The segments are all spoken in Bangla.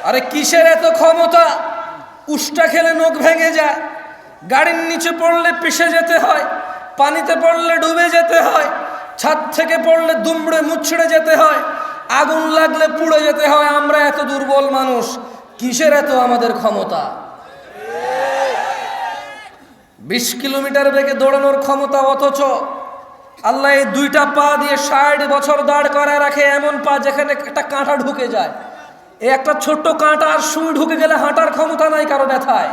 আরে কিসের এত ক্ষমতা? উষ্টা খেলে নখ ভেঙে যায়, গাড়ির নিচে পড়লে পিষে যেতে হয়, পানিতে পড়লে ডুবে যেতে হয়, ছাদ থেকে পড়লে দুমড়ে মুচড়ে যেতে হয়, আগুন লাগলে পুড়ে যেতে হয়। আমরা এত দুর্বল মানুষ, কিসের এত আমাদের ক্ষমতা? 20 কিলোমিটার বেগে দৌড়ানোর ক্ষমতা, অথচ আল্লাহ এই দুইটা পা দিয়ে 60 বছর দাঁড় করায় রাখে, এমন পা যেখানে একটা কাঁটা ঢুকে যায়। এই একটা ছোট্ট কাঁটা আর সুই ঢুকে গেলে হাঁটার ক্ষমতা নাই কারো ব্যথায়।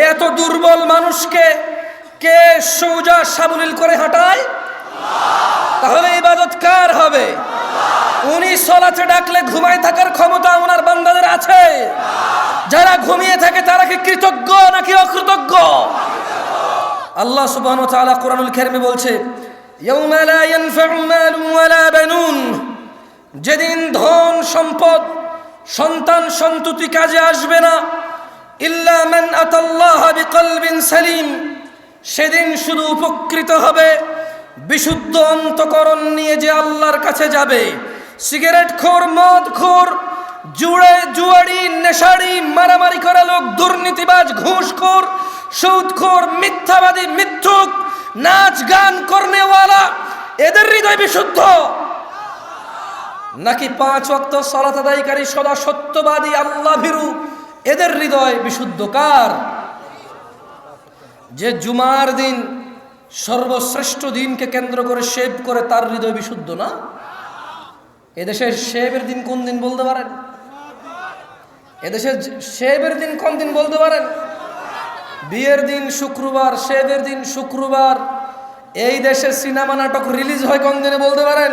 এত দুর্বল মানুষকে কে সোজা সাবলীল করে হাঁটায়? তাহলে ইবাদত কার হবে? উনি সালাতে ডাকলে ঘুমায় থাকার ক্ষমতা ওনার বান্দাদের আছে? যারা ঘুমিয়ে থাকে তারা কি কৃতজ্ঞ নাকি অকৃতজ্ঞ? আল্লাহ সুবহানাহু ওয়া তাআলা কোরআনুল কারীমে বলছে, ইয়াউমা লা ইয়ানফাউ মালুন ওয়ালা বানুন, যেদিন ধন সম্পদ সন্তান সন্ততি কাজে আসবে না, ইল্লা মান আতাল্লাহা বিকলবিন সালিম, সেদিন শুধু উপকৃত হবে বিশুদ্ধ অন্তঃকরণ নিয়ে যে আল্লাহর কাছে যাবে। সিগারেটখোর, মদখোর, জুয়াড়ি, নেশাড়ি, মারামারি করা লোক, দুর্নীতিবাজ, ঘুষখোর, সুদখোর, মিথ্যাবাদী, মিথ্যুক, নাচ গান করনেওয়ালা, এদের হৃদয় বিশুদ্ধ? নাকি 5 ওয়াক্ত সালাত আদায়কারী, সদা সত্যবাদী, আল্লাহ ভীরু, এদের হৃদয় বিশুদ্ধ? কার? যে জুমার দিন সর্বশ্রেষ্ঠ দিনকে কেন্দ্র করে শেভ করে, তার হৃদয় বিশুদ্ধ না? এদেশের শেভের দিন কোন দিন বলতে পারেন? এদেশের শেভের দিন কোন দিন বলতে পারেন? বিয়ের দিন শুক্রবার, শেভের দিন শুক্রবার। এই দেশে সিনেমা নাটক রিলিজ হয় কোন দিনে বলতে পারেন?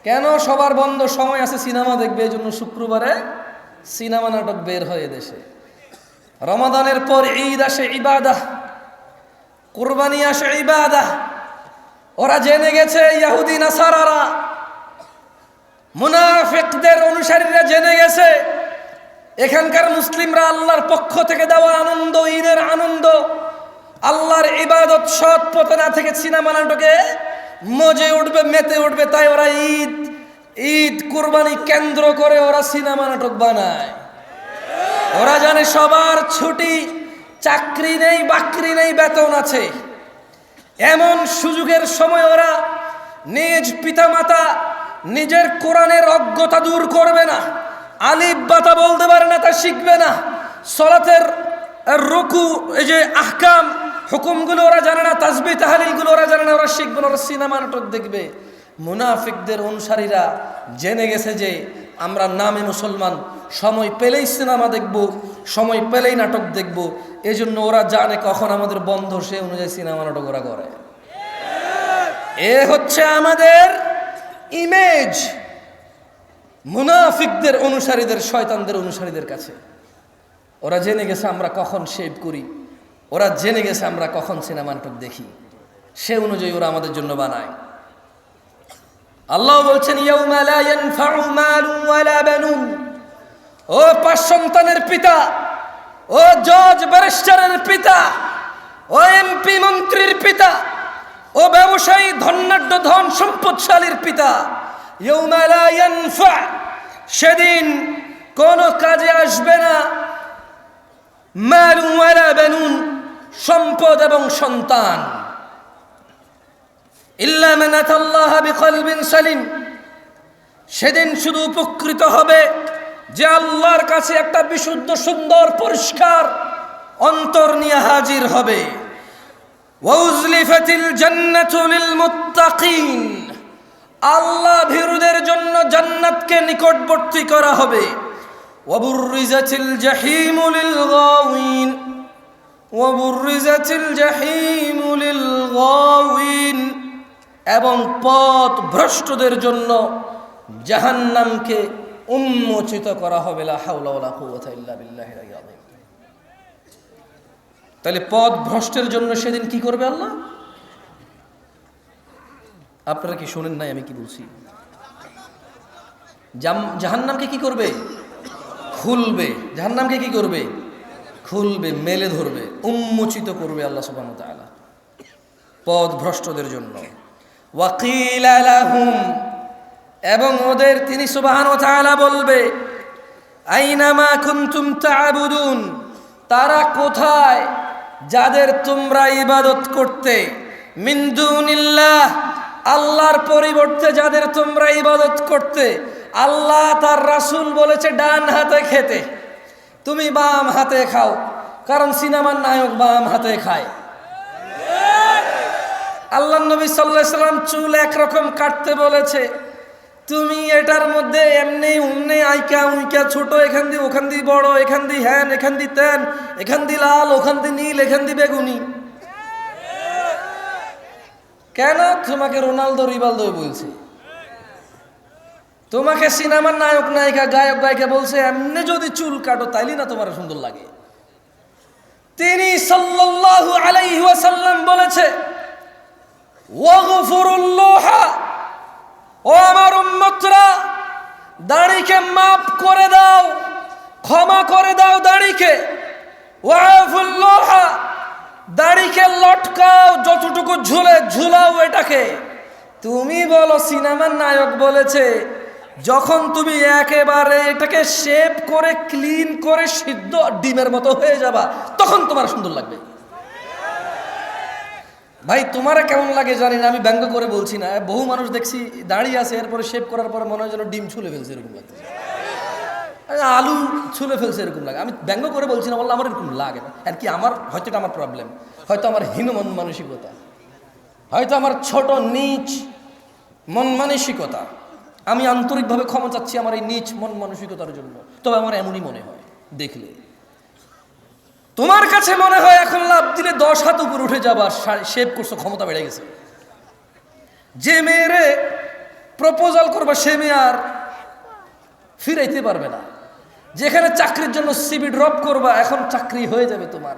কেন? সবার বন্ধ, সময় আছে সিনেমা দেখবে, এই জন্য শুক্রবারে সিনেমা নাটক বের হয় এদেশে। রমাদানের পর ঈদ আসে, ইবাদাহ, কুরবানি আসে, ইবাদাহ। ওরা জেনে গেছে, ইহুদি নাসারারা, মুনাফিকদের অনুসারীরা জেনে গেছে, এখানকার মুসলিমরা আল্লাহর পক্ষ থেকে দেওয়া আনন্দ, ঈদের আনন্দ, আল্লাহর ইবাদত সৎ পথে না থেকে সিনেমা নাটকে মজে উঠবে, মেতে উঠবে। তাই ওরা ঈদ কুরবানি কেন্দ্র করে ওরা সিনেমা নাটক বানায়। ওরা জানে সবার ছুটি, চাকরি নেই, বাকরি নেই, বেতন আছে। এমন সুযোগের সময় ওরা নিজ পিতামাতা নিজের কোরআনের অজ্ঞতা দূর করবে না, আলিফ বাতা বলতে পারে না, তা শিখবে না, সালাতের রুকু, এই যে আহকাম হুকুমগুলো ওরা জানে না, তাসবিহ তাহলিলগুলো ওরা জানে না, ওরা শিখবে না, ওরা সিনেমা নাটক দেখবে। মুনাফিকদের অনুসারীরা জেনে গেছে যে আমরা নামে মুসলমান, সময় পেলেই সিনেমা দেখব, সময় পেলেই নাটক দেখব, এজন্য ওরা জানে কখন আমাদের বন্ধ, সে অনুযায়ী সিনেমা নাটক ওরা করে। এ হচ্ছে আমাদের ইমেজ মুনাফিকদের অনুসারীদের, শয়তানদের অনুসারীদের কাছে। ওরা জেনে গেছে আমরা কখন শেভ করি, ওরা জেনে গেছে আমরা কখন সিনেমা নাটক দেখি, সে অনুযায়ী ওরা আমাদের জন্য বানায়। আল্লাহ বলছেন, ইয়াউমা লা ইয়ানফাউ মালুন ওয়ালা বানুন, ও 5 সন্তানের পিতা, ও জজ ব্যারিস্টারের পিতা, ও এমপি মন্ত্রীর পিতা, ও ব্যবসায়ী ধনাঢ্য ধন সম্পদশালীর পিতা, ইয়াউমা লা ইয়ানফা, সেদিন কোনো কাজে আসবে না, মালুন ওয়ালা বানুন, সম্পদ এবং সন্তান, ইল্লা মান আতাল্লাহা বিকলবিন সালিম, সেদিন শুধু উপকৃত হবে যে আল্লাহর কাছে একটা বিশুদ্ধ, সুন্দর, পরিষ্কার অন্তর নিয়ে হাজির হবে। ওয়াউজলিফাতিল জান্নাতু লিল মুত্তাকিন, আল্লাহ ভীরুদের জন্য জান্নাতকে নিকটবর্তী করা হবে। ওয়াবুররিজাতিল জাহিমু লিল গাওয়িন, ওয়াবুররিজাতিল জাহিমু লিল গাওয়িন, এবং পথ ভ্রষ্টদের জন্য জাহান্নামকে উন্মোচিত করা হবে। লা হাওলা ওয়ালা কুওয়াতা ইল্লা বিল্লাহিল আলিয়্যিল আযীম। তাহলে পথ ভ্রষ্টের জন্য সেদিন কি করবে আল্লাহ? আপনারা কি শুনেন নাই আমি কি বলছি? জাহান্নামকে কি করবে? খুলবে। জাহান্নামকে কি করবে? খুলবে, মেলে ধরবে, উন্মোচিত করবে আল্লাহ সুবহানাহু ওয়া তাআলা পথ ভ্রষ্টদের জন্য। ওয়াকিলা লাহুম, এবং ওদের তিনি সুবহানাহু ওয়া তাআলা বলবে আইনামা কুনতুম তা'বুদুন, তারা কোথায় যাদের তোমরা ইবাদত করতে, মিন দুনিল্লাহ, আল্লাহর পরিবর্তে যাদের তোমরা ইবাদত করতে। আল্লাহ তার রাসূল বলেছে ডান হাতে খেতে, তুমি বাম হাতে খাও, কারণ সিনেমার নায়ক বাম হাতে খায়। আল্লাহ নবী সাল্লাল্লাহু আলাইহি সাল্লাম চুল একরকম কাটতে বলেছে, তুমি এটার মধ্যে এমনি উমনি আইকা উইকা ছোট, এখান দিয়ে ওখান দিয়ে বড়, এখান দিয়ে হ্যান এখান দিয়ে তেন, এখান দিয়ে লাল ওখান দিয়ে নীল এখান দিয়ে বেগুনি। কেন? তোমাকে রোনালদো রিভালদো বলছে, তোমাকে সিনেমার নায়ক নায়িকা গায়ক গায়িকা বলছে এমনি যদি চুল কাটো তাইলে না তোমার সুন্দর লাগে। তিনি সাল্লাল্লাহু আলাইহি ওয়াসাল্লাম বলেছে ওয়াগফিরুল্লাহ, ও আমার উম্মতরা, দাড়িকে মাফ করে দাও, ক্ষমা করে দাও দাড়িকে। ওয়াফুল্লাহ, দাড়িকে লটকাও, যতটুকু ঝুলে ঝুলাও এটাকে। তুমি বলো সিনেমার নায়ক বলেছে, যখন তুমি একেবারে এটাকে শেপ করে ক্লিন করে সিদ্ধ ডিমের মতো হয়ে যাবা, তখন তোমার সুন্দর লাগবে। ভাই তোমার কেমন লাগে জানি না, আমি ব্যঙ্গ করে বলছি না। বহু মানুষ দেখছি দাঁড়িয়ে আছে, এরপরে শেভ করার পরে মনে হয় যেন ডিম ছুলে ফেলছে এরকম লাগছে, আলু ছুলে ফেলছে এরকম লাগে। আমি ব্যঙ্গ করে বলছি না, বললাম আমার এরকম লাগে না। আর কি আমার হয়তো এটা আমার প্রবলেম, হয়তো আমার হীন মন মানসিকতা, হয়তো আমার ছোট নীচ মন মানসিকতা। আমি আন্তরিকভাবে ক্ষমা চাচ্ছি আমার এই নীচ মন মানসিকতার জন্য। তবে আমার এমনই মনে হয় দেখলে। তোমার কাছে মনে হয় এখন লাভ দিলে 10 হাত উপরে উঠে যাবার, শেভ করছো, ক্ষমতা বেড়ে গেছে। যে মেয়েরে প্রপোজাল করবা সে মেয়ে আর ফিরাইতে পারবে না। যেখানে চাকরির জন্য সিভি ড্রপ করবা, এখন চাকরি হয়ে যাবে তোমার।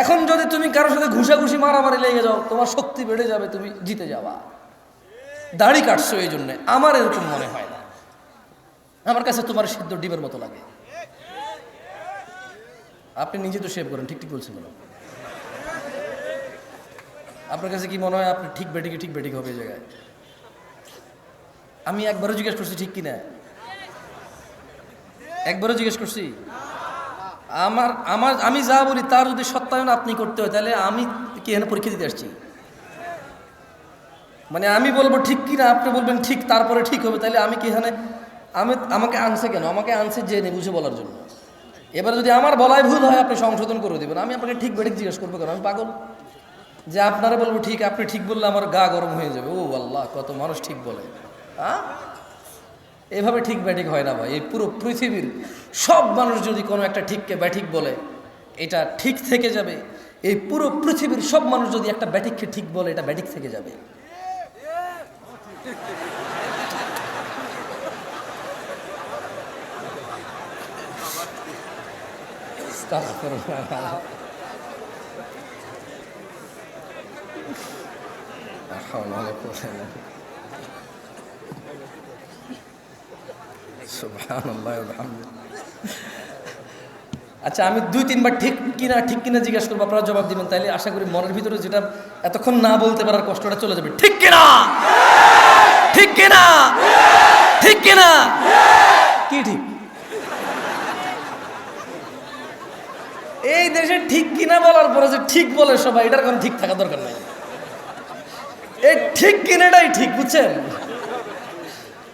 এখন যদি তুমি কারোর সাথে ঘুষাঘুষি মারামারি লেগে যাও, তোমার শক্তি বেড়ে যাবে, তুমি জিতে যাবা। দাড়ি কাটছো এই জন্যে, আমার এরকম মনে হয় না। আমার কাছে তোমার সিদ্ধ ডিমের মতো লাগে। আপনি নিজে তো শেভ করেন, ঠিক ঠিক বলছেন বলো। আপনার কাছে কি মনে হয় আপনি ঠিক বেটিক হবে এই জায়গায়? আমি একবারও জিজ্ঞেস করছি ঠিক কিনা? একবারও জিজ্ঞেস করছি? আমি যা বলি তার যদি সত্যায়ন আপনি করতে হয়, তাহলে আমি কি এখানে পরীক্ষা দিতে আসছি? মানে আমি বলবো ঠিক কিনা, আপনি বলবেন ঠিক, তারপরে ঠিক হবে, তাহলে আমি কি এখানে আমাকে আনছে কেন? আমাকে আনছে জেনে বুঝে বলার জন্য। এবার যদি আমার বলায় ভুল হয় আপনি সংশোধন করে দেবেন। আমি আপনাকে ঠিক বেঠিক জিজ্ঞেস করবো কেন? আমি পাগল যে আপনারা বলবো ঠিক, আপনি ঠিক বললে আমার গা গরম হয়ে যাবে। ও আল্লাহ, কত মানুষ ঠিক বলে। এভাবে ঠিক ব্যাঠিক হয় না ভাই। এই পুরো পৃথিবীর সব মানুষ যদি কোনো একটা ঠিককে ব্যাঠিক বলে, এটা ঠিক থেকে যাবে। এই পুরো পৃথিবীর সব মানুষ যদি একটা ব্যাঠিককে ঠিক বলে, এটা ব্যাঠিক থেকে যাবে। আচ্ছা, আমি 2-3 বার ঠিক কিনা জিজ্ঞাসা করবো, আপনারা জবাব দিবেন। তাইলে আশা করি মনের ভিতরে যেটা এতক্ষণ না বলতে পারার কষ্টটা চলে যাবে। ঠিক কিনা? ঠিক কিনা? ঠিক কিনা? কি ঠিক? এই দেশে ঠিক কিনা বলার পরে যে ঠিক বলে সবাই, এটার কোনো ঠিক থাকা দরকার নাই। এই ঠিক কিনাটাই ঠিক, বুঝছেন?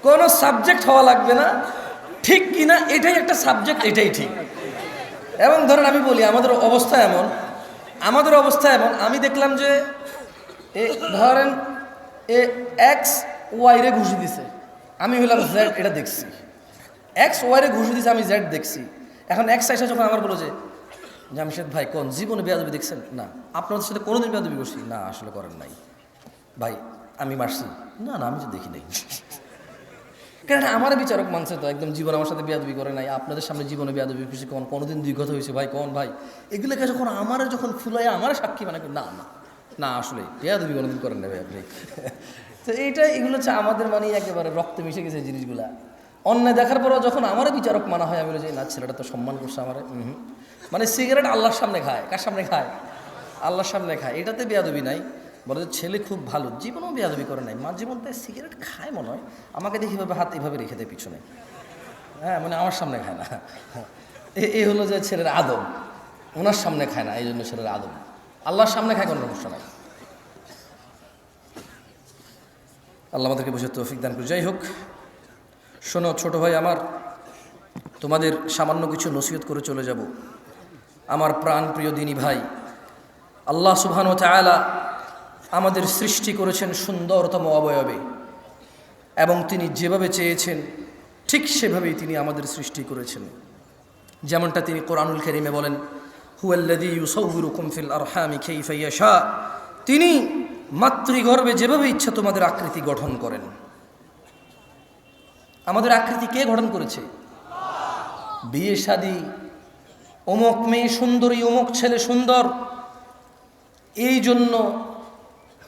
কোনো সাবজেক্ট হওয়া লাগবে না, ঠিক কিনা এটাই একটা সাবজেক্ট, এটাই ঠিক। এবং ধরেন আমি বলি আমাদের অবস্থা এমন, আমি দেখলাম যে ধরেন এক্স ওয়াই রে ঘুষি দিছে, আমি হইলাম জেড, এটা দেখছি। এক্স ওয়াই রে ঘুষি দিছে, আমি জেড দেখছি। এখন এক্স এসে যখন আমার বলো যে জামশেদ ভাই কোন জীবনে বেয়াদবি দেখছেন? না। আপনাদের সাথে কোনোদিন বেয়াদবি করছি? না, আসলে করেন নাই। ভাই আমি মারছি? না, আমি তো দেখি নাই। কারণ আমার বিচারক মানছে তো একদম জীবন আমার সাথে বেয়াদবি করে নাই। আপনাদের সামনে জীবনে বেয়াদবি খুশি কোনোদিন 2 কথা হয়েছে ভাই? কোন ভাই? এগুলোকে যখন যখন ফুলাই আমার সাক্ষী মানে না আসলে বেয়াদবি কোনোদিন করেন না ভাই আপনি। তো এগুলো হচ্ছে আমাদের মানে একেবারে রক্তে মিশে গেছে এই জিনিসগুলা। অন্যায় দেখার পরও যখন আমার বিচারক মানা হয়, আমি বলি যে না, ছেলেটা তো সম্মান করছে আমার। মানে সিগারেট আল্লাহর সামনে খায়। কার সামনে খায়? আল্লাহর সামনে খায়। এটাতে বেয়াদবি নাই। বলে যে ছেলে খুব ভালো, জীবনেও বেয়াদবি করে নাই, মাঝে মধ্যে সিগারেট খায় মনে হয়, আমাকে দেখি এভাবে হাত এইভাবে রেখে দেয় পিছনে, হ্যাঁ মানে আমার সামনে খায় না। এই হলো যে ছেলের আদব, ওনার সামনে খায় না, এই জন্য ছেলের আদব। আল্লাহর সামনে খায় কোনো সমস্যা নাই। আল্লাহ আমাদেরকে বুঝে তৌফিক দান করে। যাই হোক, শোনো ছোট ভাই আমার, তোমাদের সামান্য কিছু নসিহত করে চলে যাব। আমার প্রাণ প্রিয় দিনী ভাই, আল্লাহ সুবহানাহু ওয়া তাআলা আমাদের সৃষ্টি করেছেন সুন্দরতম অবয়বে, এবং তিনি যেভাবে চেয়েছেন ঠিক সেভাবেই তিনি আমাদের সৃষ্টি করেছেন। যেমনটা তিনি কোরআনুল কারীমে বলেন, হুয়াল্লাযী ইউসাউবিরুকুম ফিল আরহামি কাইফা ইয়াশা, তিনি মাতৃগর্ভে যেভাবে ইচ্ছা তোমাদের আকৃতি গঠন করেন। আমাদের আকৃতি কে গঠন করেছে? বিয়ে শাদী, অমুক মেয়ে সুন্দরী, অমুক ছেলে সুন্দর, এই জন্য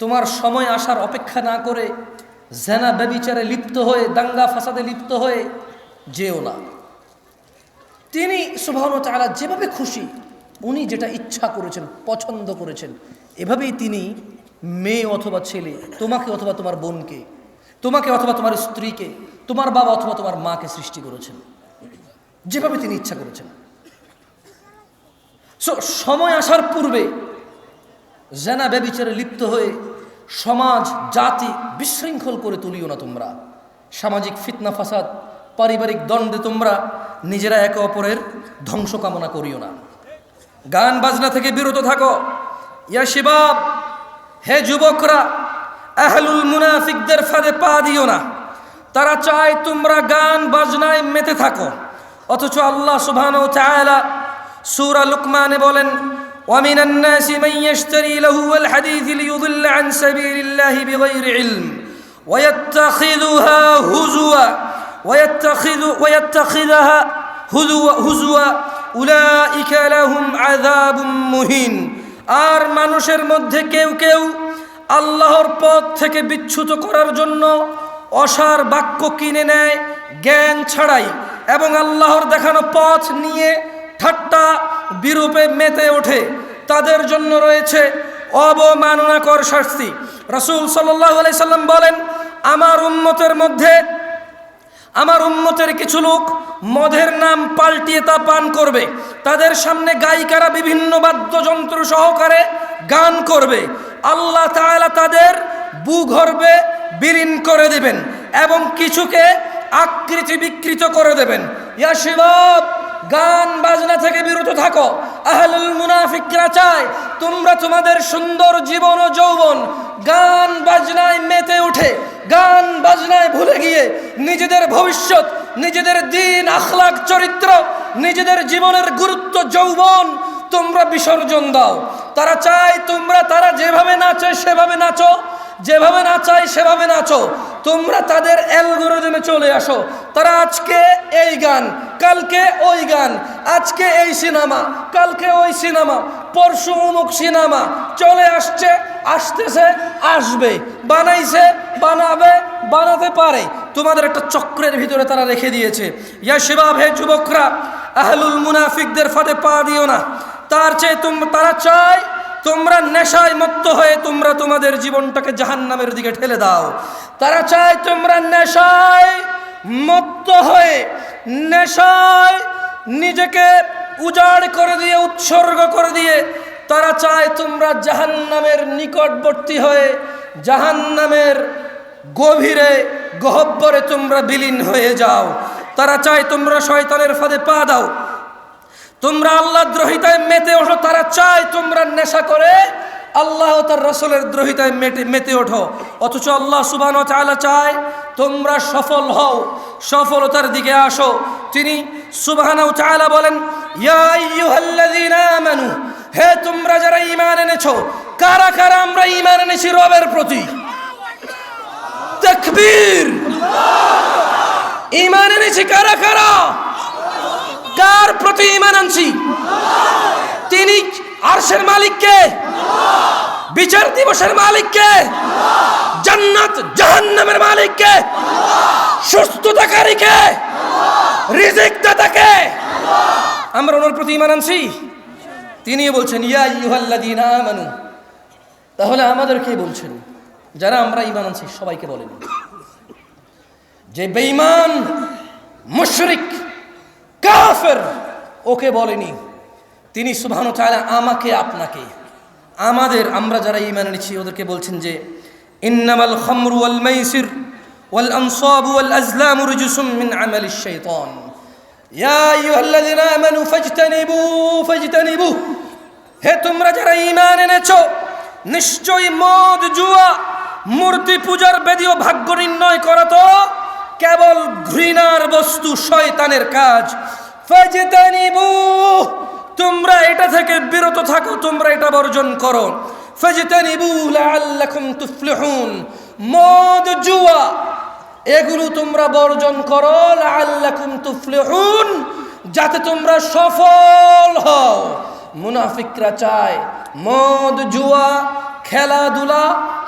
তোমার সময় আসার অপেক্ষা না করে জেনা ব্যভিচারে লিপ্ত হয়ে, দাঙ্গা ফাসাদে লিপ্ত হয়ে যেও না। তিনি সুবহানাহু ওয়া তাআলা যেভাবে খুশি, উনি যেটা ইচ্ছা করেছেন, পছন্দ করেছেন, এভাবেই তিনি মেয়ে অথবা ছেলে, তোমাকে অথবা তোমার বোনকে, তোমাকে অথবা তোমার স্ত্রীকে, তোমার বাবা অথবা তোমার মাকে সৃষ্টি করেছেন, যেভাবে তিনি ইচ্ছা করেছেন। সময় আসার পূর্বে জেনা ব্যভিচারে লিপ্ত হয়ে সমাজ জাতি বিশৃঙ্খল করে তুলিও না তোমরা। সামাজিক ফিতনা ফাসাদ, পারিবারিক দ্বন্দ্বে তোমরা নিজেরা একে অপরের ধ্বংস কামনা করিও না। গান বাজনা থেকে বিরত থাকো। ইয়া শিবাব, হে যুবকরা, আহলুল মুনাফিকদের ফাঁদে পা দিও না। তারা চায় তোমরা গান বাজনায় মেতে থাকো, অথচ আল্লাহ সুবহানাহু ওয়া তাআলা সূরা লুকমানে বলেন, وَمِنَ النَّاسِ مَن يَشْتَرِي لَهْوَ الْحَدِيثِ لِيُضِلَّ عَن سَبِيلِ اللَّهِ بِغَيْرِ عِلْمٍ وَيَتَّخِذُهَا هُزُوًا أُولَئِكَ لَهُمْ عَذَابٌ مُهِينٌ। আর মানুষের মধ্যে কেউ কেউ আল্লাহর পথ থেকে বিচ্যুত করার জন্য অসার বাক্য কিনে নেয় জ্ঞান ছাড়াই, এবং আল্লাহর দেখানো পথ নিয়ে ঠাট্টা বিরূপে মেতে ওঠে। তাদের জন্য রয়েছে অবমাননাকর শাস্তি। রাসূল সাল্লাল্লাহু আলাইহি সাল্লাম বলেন, আমার উম্মতের কিছু লোক মদের নাম পাল্টিয়ে তা পান করবে। তাদের সামনে গায়িকারা বিভিন্ন বাদ্যযন্ত্র সহকারে গান করবে। আল্লাহ তাআলা তাদের ভূগর্ভে বিলীন করে দেবেন এবং কিছুকে আকৃতি বিকৃত করে দেবেন। ইয়া শিবাব, গান বাজনা থেকে বিরত থাকো। আহলুল মুনাফিকরা চায় তোমরা তোমাদের সুন্দর জীবন ও যৌবন গান বাজনায় মেতে উঠে, গান বাজনায় ভুলে গিয়ে নিজেদের ভবিষ্যৎ, নিজেদের দিন, আখলাক, চরিত্র, নিজেদের জীবনের গুরুত্ব, যৌবন তোমরা বিসর্জন দাও। তারা চায় তোমরা, তারা যেভাবে নাচে সেভাবে নাচো, যেভাবে নাচায় সেভাবে নাচো। তোমরা তাদের অ্যালগরিদমে চলে আসো। তারা আজকে এই গান, কালকে ওই গান, আজকে এই সিনেমা, কালকে ওই সিনেমা, পরশু অমুক সিনেমা চলে আসছে, আসতেছে, আসবে, বানাইছে, বানাবে, বানাতে পারে। তোমাদের একটা চক্রের ভিতরে তারা রেখে দিয়েছে। ইয়া শিবাব, হে যুবকরা, আহলুল মুনাফিকদের ফাঁদে পা দিও না। তারা চায় তোমরা নেশায় মত্ত হয়ে তোমরা তোমাদের জীবনটাকে জাহান্নামের দিকে ঠেলে দাও। তারা চায় তোমরা নেশায় মত্ত হয়ে, নেশায় নিজেকে উজাড় করে দিয়ে, উৎসর্গ করে দিয়ে তারা চায় তোমরা জাহান্নামের নিকটবর্তী হয়ে, জাহান্নামের গভীরে গহ্বরে তোমরা বিলীন হয়ে যাও। তারা চায় তোমরা শয়তানের ফাঁদে পা দাও, তোমরা আল্লাহ দ্রোহিতায় মেতে ওঠো। তারা চায় তোমরা নেশা করে আল্লাহ ও তার রাসূলের দ্রোহিতায় মেতে ওঠো। অথচ আল্লাহ সুবহানাহু ওয়া তাআলা চায় তোমরা সফল হও, সফলতার দিকে আসো। তিনি সুবহানাহু ওয়া তাআলা বলেন, ইয়া আইয়ুহাল্লাযীনা আমানু, হে তোমরা যারা ঈমান এনেছো। কারা কারা আমরা ঈমান এনেছি রবের প্রতি? তাকবীর! ঈমান এনেছি কারা কারা? কার প্রতি ঈমান আনছি? তিনি আরশের মালিককে, বিচার দিবসের মালিককে, জান্নাত জাহান্নামের মালিককে, সুস্থতাকারীকে, রিজিক দাতাকে, আমরা ওনার প্রতি ঈমান আনছি। তিনি বলছেন, ইয়া আইয়ুহাল্লাযীনা আমানু, তাহলে আমাদেরকে বলছেন, যারা আমরা ঈমান আনছি সবাইকে বলেন যে বেঈমান, মুশরিক, কাফের ওকে বলেনি, তিনি সুবহানাহু ওয়া তাআলা আমাকে, আপনাকে, আমরা যারা ঈমান এনেছি ওদেরকে বলছেন যে ইন্নামাল খামরু ওয়াল মাইসির ওয়াল আনসাবু ওয়াল আজলামু রিজসুম মিন আমালিশ শাইতান ইয়া আইয়ুহাল্লাযিনা আমানু ফাজতানিবু, হে তোমরা যারা ঈমান এনেছো, নিশ্চয়ই মদ, জুয়া, মূর্তি পূজার বেদী ও ভাগ্য নির্ণয় করা তো কেবল ঘৃণার বস্তু, শয়তানের কাজ। ফাজতানিবু, তোমরা এটা থেকে বিরত থাকো, তোমরা এটা বর্জন করো। ফাজতানিবু লাআল্লাকুম তুফলিহুন, মদ, জুয়া এগুলো তোমরা বর্জন করো, লাআল্লাকুম তুফলিহুন, যাতে তোমরা সফল হও। মুনাফিকরা চায় মদ, জুয়া, খেলাধুলা,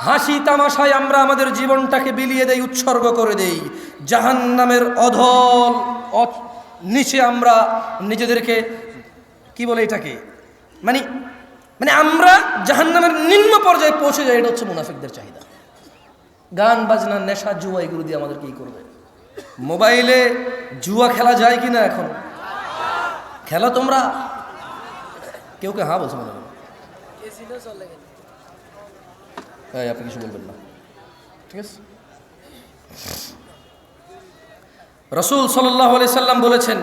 হাসি তামাশায় আমরা আমাদের জীবনটাকে বিলিয়ে দেই, উৎসর্গ করে দেই। জাহান্নামের অধল নিচে আমরা নিজেদেরকে কি বলে এটাকে, মানে আমরা জাহান্নামের নিম্ন পর্যায়ে পৌঁছে যাই। এটা হচ্ছে মুনাফিকদের চাহিদা। গান বাজনা, নেশা, জুয়া এগুলো দিয়ে আমাদের কি করবে? মোবাইলে জুয়া খেলা যায় কিনা? এখন খেলা তোমরা কেউ কে হ্যাঁ বলছে মনে হয়, আপনি কিছু বলবেন না, ঠিক আছে? রাসূল সাল্লাল্লাহু আলাইহি সাল্লাম বলেছেন,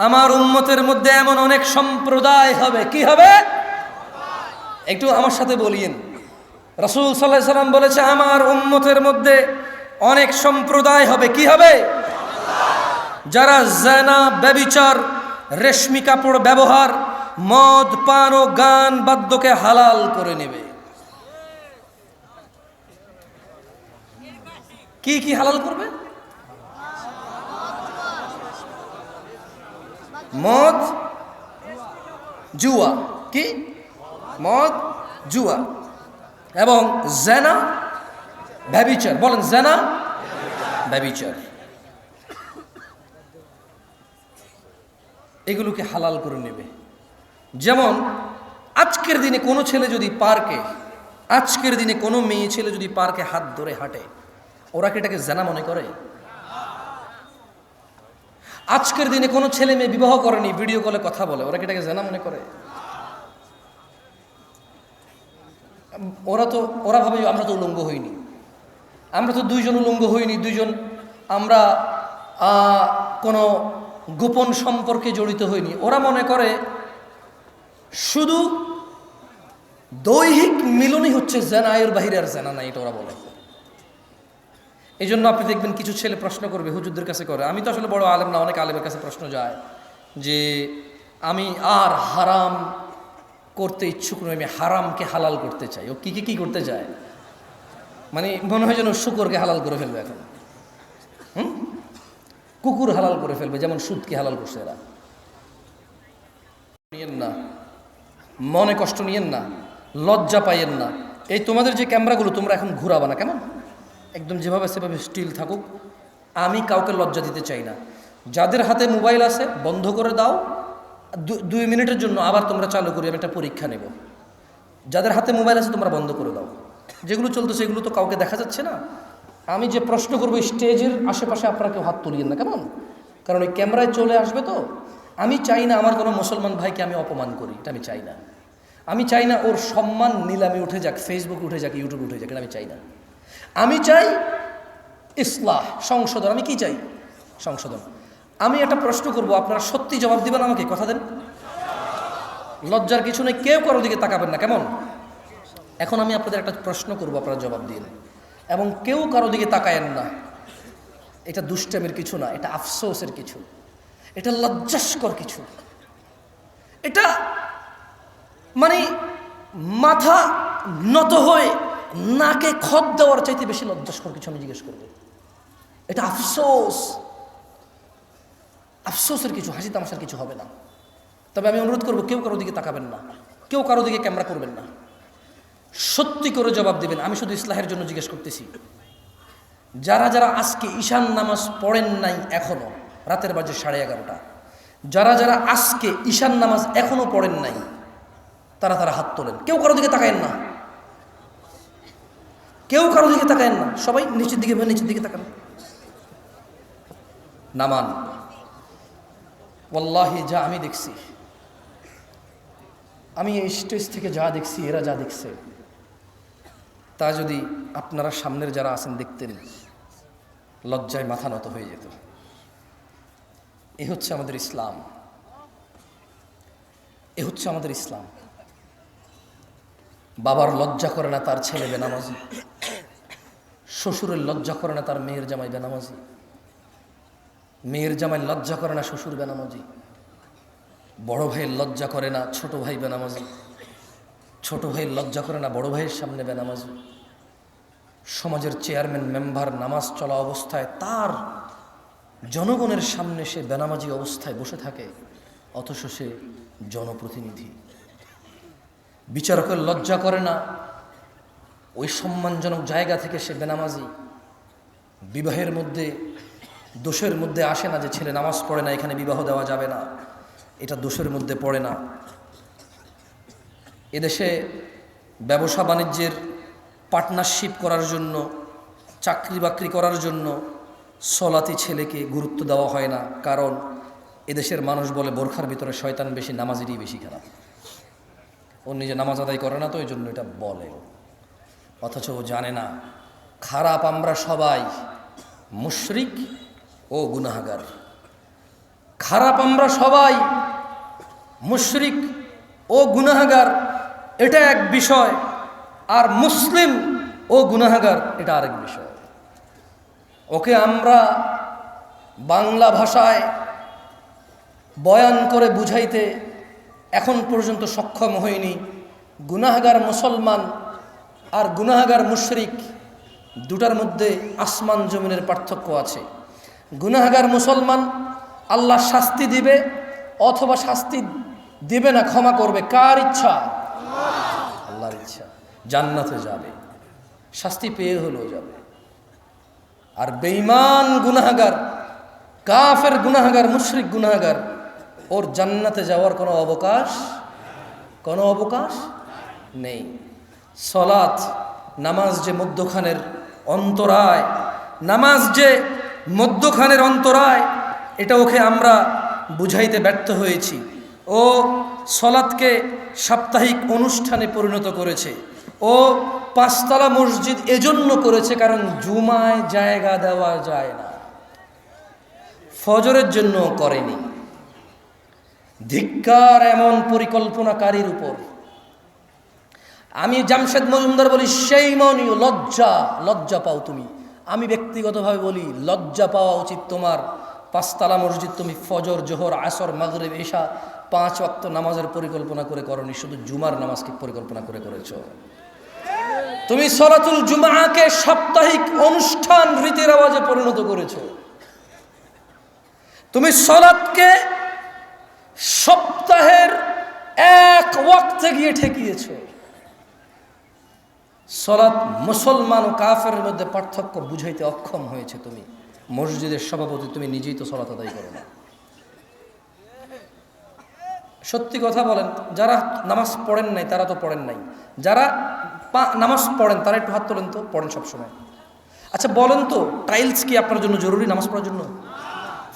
আমার উম্মতের মধ্যে এমন অনেক সম্প্রদায় হবে। কি হবে? একটু আমার সাথে বলিয়েন। রাসূল সাল্লাল্লাহু আলাইহি সাল্লাম বলেছে, আমার উম্মতের মধ্যে অনেক সম্প্রদায় হবে। কি হবে? যারা জিনা, ব্যভিচার, রেশমি কাপড় ব্যবহার, মদ, পান ও গান বাদ্যকে হালাল করে নেবে। কি কি হালাল করবে? মদ, জুয়া, কি মদ, জুয়া এবং জিনা, ব্যভিচার। বলেন জিনা, ব্যভিচার, এগুলোকে হালাল করে নেবে। যেমন আজকের দিনে কোনো ছেলে যদি পার্কে, আজকের দিনে কোনো মেয়ে ছেলে যদি পার্কে হাত ধরে হাঁটে, ওরা কি এটাকে জিনা মনে করে? আজকের দিনে কোনো ছেলে মেয়ে বিবাহ করেনি, ভিডিও কলে কথা বলে, ওরা কি এটাকে জিনা মনে করে? ওরা ভাবে আমরা তো উলঙ্গ হইনি, আমরা তো দুইজন উলঙ্গ হইনি, দুইজন আমরা কোনো গোপন সম্পর্কে জড়িত হইনি। ওরা মনে করে শুধু দৈহিক মিলনই হচ্ছে জিনা, এর বাহিরে আর জিনা নাই, এটা ওরা বলে। এই জন্য আপনি দেখবেন কিছু ছেলে প্রশ্ন করবে, হুজুরদের কাছে করে। আমি তো আসলে বড় আলেম না, অনেক আলেমের কাছে প্রশ্ন যায় যে আমি আর হারাম করতে ইচ্ছুক নই, আমি হারামকে হালাল করতে চাই। ও কি করতে চায়? মানে মনে হয় যেন শুকরকে হালাল করে ফেলবে এখন, কুকুর হালাল করে ফেলবে, যেমন সুদকে হালাল করছে এরা। নিয়েন না, মনে কষ্ট নিয়েন না, লজ্জা পাইয়েন না। এই তোমাদের যে ক্যামেরাগুলো তোমরা এখন ঘুরাবা না, কেমন? একদম যেভাবে সেভাবে স্টিল থাকুক। আমি কাউকে লজ্জা দিতে চাই না। যাদের হাতে মোবাইল আছে বন্ধ করে দাও, 2 মিনিটের জন্য আবার তোমরা চালু করি, আমি একটা পরীক্ষা নেব। যাদের হাতে মোবাইল আছে তোমরা বন্ধ করে দাও। যেগুলো চলতেছে এগুলো তো কাউকে দেখা যাচ্ছে না। আমি যে প্রশ্ন করবো, স্টেজের আশেপাশে আপনারা কেউ হাত তুলিয়েন না, কেমন? কারণ ওই ক্যামেরায় চলে আসবে তো। আমি চাই না আমার কোনো মুসলমান ভাইকে আমি অপমান করি, এটা আমি চাই না। আমি চাই না ওর সম্মান নিলামে উঠে যাক, ফেসবুকে উঠে যাক, ইউটিউবে উঠে যাক, এটা আমি চাই না। আমি চাই ইসলাহ, সংশোধন। আমি কি চাই? সংশোধন। আমি একটা প্রশ্ন করব, আপনারা সত্যি জবাব দিবেন আমাকে, কথা দেন। লজ্জার কিছু নেই, কেউ কারোর দিকে তাকাবেন না, কেমন? এখন আমি আপনাদের একটা প্রশ্ন করব, আপনারা জবাব দিন, এবং কেউ কারো দিকে তাকায়েন না। এটা দুষ্টামির কিছু না, এটা আফসোসের কিছু, এটা লজ্জাস্কর কিছু। এটা মানে মাথা নত হয়ে নাকে খত দেওয়ার চাইতে বেশি লজ্জাস্কর কিছু আমি জিজ্ঞেস করব। এটা আফসোস, আফসোসের কিছু, হাসি তামাশার কিছু হবে না। তবে আমি অনুরোধ করব, কেউ কারো দিকে তাকাবেন না, কেউ কারো দিকে ক্যামেরা করবেন না, সত্যি করে জবাব দিবেন। আমি শুধু ইসলাহের জন্য জিজ্ঞেস করতেছি। যারা যারা আজকে ঈশান নামাজ পড়েন নাই এখনো, রাতের বাজে 11:30, যারা যারা আজকে ঈশান নামাজ এখনো পড়েন নাই তারা হাত তোলেন। কেউ কারো দিকে তাকায়েন না, কেউ কারো দিকে তাকায়েন না, সবাই নিচের দিকে তাকান, নামান। ওয়াল্লাহি যা আমি দেখছি, আমি এই স্টেজ থেকে যা দেখছি, এরা যা দেখছে, তা যদি আপনারা সামনের যারা আছেন দেখতেন, লজ্জায় মাথা নত হয়ে যেত। এ হচ্ছে আমাদের ইসলাম, এ হচ্ছে আমাদের ইসলাম। বাবার লজ্জা করে না তার ছেলে বেনামাজি, শ্বশুরের লজ্জা করে না তার মেয়ের জামাই বেনামাজি, মেয়ের জামাই লজ্জা করে না শ্বশুর বেনামাজি, বড় ভাইয়ের লজ্জা করে না ছোট ভাই বেনামাজি, ছোট ভাইয়ের লজ্জা করে না বড় ভাইয়ের সামনে বেনামাজি। সমাজের চেয়ারম্যান মেম্বার নামাজ চলা অবস্থায় তার জনগণের সামনে সে বেনামাজি অবস্থায় বসে থাকে, অথচ সে জনপ্রতিনিধি। বিচারকের লজ্জা করে না ওই সম্মানজনক জায়গা থেকে সে বেনামাজি। বিবাহের মধ্যে দোষের মধ্যে আসে না যে ছেলে নামাজ পড়ে না, এখানে বিবাহ দেওয়া যাবে না, এটা দোষের মধ্যে পড়ে না। এদেশে ব্যবসা বাণিজ্যের পার্টনারশিপ করার জন্য, চাকরি বাকরি করার জন্য সলাতি ছেলেকে গুরুত্ব দেওয়া হয় না, কারণ এদেশের মানুষ বলে বোরখার ভিতরে শয়তান বেশি, নামাজেরই বেশি খারাপ। ও নিজে নামাজ আদায় করে না তো এই জন্য এটা বলে, অথচ ও জানে না খারাপ আমরা সবাই মুশরিক ও গুনাহগার। খারাপ আমরা সবাই মুশরিক ও গুনাহগার, এটা এক বিষয়, আর মুসলিম ও গুনাহগার এটা আরেক বিষয়। ওকে আমরা বাংলা ভাষায় বয়ান করে বুঝাইতে এখন পর্যন্ত সক্ষম হইনি। গুনাহগার মুসলমান আর গুনাহগার মুশরিক দুটার মধ্যে আসমান জমিনের পার্থক্য আছে। গুনাহগার মুসলমান আল্লাহ শাস্তি দিবে অথবা শাস্তি দিবে না, ক্ষমা করবে, কার ইচ্ছা? আল্লাহর ইচ্ছা। জান্নাতে যাবে, শাস্তি পেয়ে হলেও যাবে। আর বেঈমান গুনাহগার, কাফের গুনাহগার, মুশরিক গুনাহগার, ওর জান্নাতে যাওয়ার কোনো অবকাশ নেই। সলাত, নামাজ যে মধ্যখানের অন্তরায়, নামাজ যে মধ্যখানের অন্তরায়, এটা ওকে আমরা বুঝাইতে ব্যর্থ হয়েছি। ও সলাতকে সাপ্তাহিক অনুষ্ঠানে পরিণত করেছে। ও পাঁচতলা মসজিদ এজন্য করেছে কারণ জুমায় জায়গা দেওয়া যায় না, ফজরের জন্য করেনি। ধিক্কার এমন পরিকল্পনাকারীর উপর। আমি জামশেদ মজুমদার বলি, সেই মনীয় লজ্জা পাও তুমি। আমি ব্যক্তিগতভাবে বলি, লজ্জা পাওয়া উচিত তোমার। পাঁচতলা মসজিদ তুমি ফজর, জোহর, আসর, মাগরিব, ইশা 5 ওয়াক্ত নামাজের পরিকল্পনা করে করনি, শুধু জুমার নামাজকে পরিকল্পনা করে করেছো। তুমি সলাতুল জুমাকে সাপ্তাহিক অনুষ্ঠান রীতির আওয়াজে পরিণত করেছো। তুমি সলাতকে সপ্তাহের এক ওয়াক্তে গিয়ে ঠেকিয়েছো। সলাত মুসলমান ও কাফেরের মধ্যে পার্থক্য বুঝাইতে অক্ষম হয়েছে তুমি। মসজিদের সভাপতি, তুমি নিজেই তো সলাত আদায় করো না। সত্যি কথা বলেন, যারা নামাজ পড়েন নাই তারা তো পড়েন নাই, যারা নামাজ পড়েন তারা একটু হাত তোলেন তো, পড়েন সবসময়। আচ্ছা বলেন তো, টাইলস কি আপনার জন্য জরুরি নামাজ পড়ার জন্য?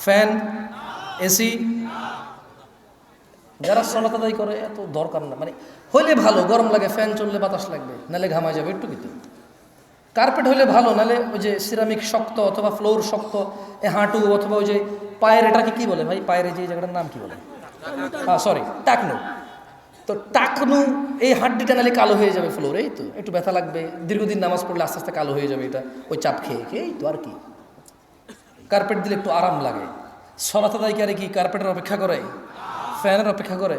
Fan, AC? যারা সলাত আদায় করে এত দরকার না, মানে হইলে ভালো, গরম লাগে, ফ্যান চললে বাতাস লাগবে, নালে ঘামা যাবে একটু কিছু। কার্পেট হইলে ভালো, নালে ওই যে সিরামিক শক্ত অথবা ফ্লোর শক্ত, হাঁটু অথবা ওই যে পায়ের, এটাকে কি বলে ভাই, পায়ের যে জায়গাটার নাম কি বলে? সরি, টাকনু। তো টাকনু, এই হাড্ডিটা নালে কালো হয়ে যাবে ফ্লোর, এই তো একটু ব্যথা লাগবে, দীর্ঘদিন নামাজ পড়লে আস্তে আস্তে কালো হয়ে যাবে এটা, ওই চাপ খেয়ে এই তো আর কি। কার্পেট দিলে একটু আরাম লাগে। সলাত আদায়কারী কি কার্পেটের অপেক্ষা করে? ফ্যানের অপেক্ষা করে?